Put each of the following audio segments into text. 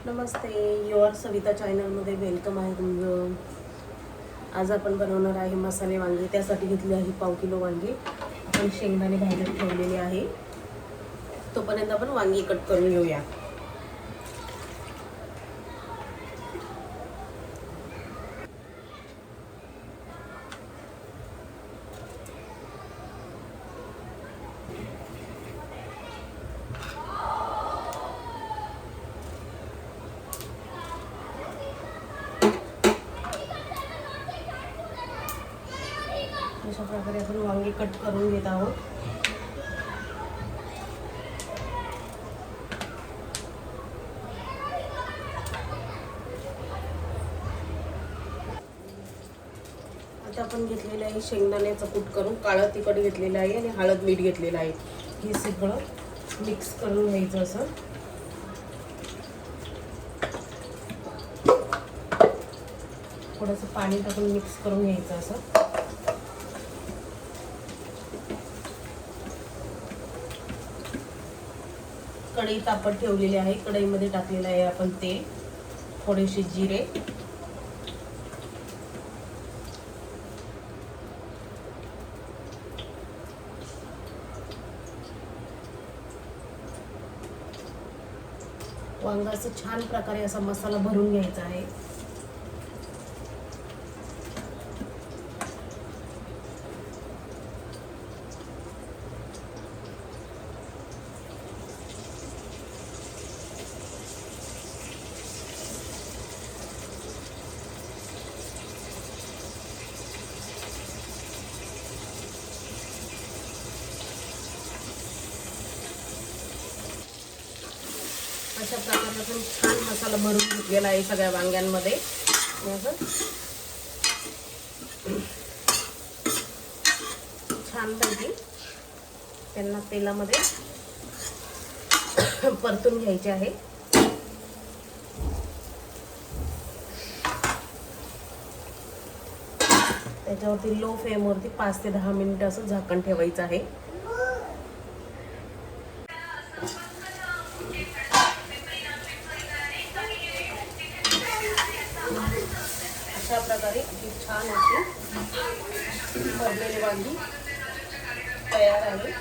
नमस्ते, your Savita चॅनलमध्ये welcome आहे तुमचं. आज आपण बनवणार आहे मसाले वांगे. त्यासाठी घेतली आहे 1/2 किलो वांगे. आपण शेंगदाणे भाजून ठेवलेले आहे. तोपर्यंत आपण वांगी कट करून घेऊया. अशा प्रकारे आपण वांगे कट करून घेत आहोत. आता आपण घेतलेलं आहे शेंगदाण्याचं कूट करून. काळं तिखट घेतलेलं आहे आणि हळद मीठ घेतलेलं आहे. हे सगळं मिक्स करून घ्यायचं. असं थोडंसं पाणी टाकून मिक्स करून घ्यायचं. असं कढई तापत ठेवलेली आहे. कढईमध्ये टाकलेलं आहे आपण तेल, थोडेसे जिरे, वांगाचं छान प्रकारे असा मसाला भरून घ्यायचा आहे. अशा प्रकारे आपण छान मसाला भरून घेतलेला आहे सगळ्या वांग्यांमध्ये. छानपैकी त्यांना तेलामध्ये परतून घ्यायचे आहे. त्याच्यावरती लो फ्लेमवरती 5 ते 10 मिनिटं असं झाकण ठेवायचं आहे. अशा प्रकारे छान अशी भरलेली वांगी तयार आहे.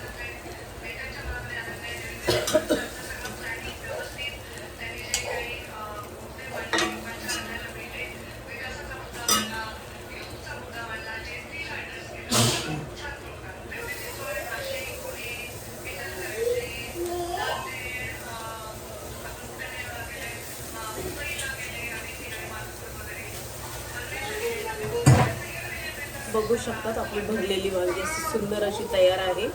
बघू शकतात आपली भरलेली वांगी अशी सुंदर अशी तयार आहे.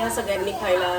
या सगळ्यांनी खायला.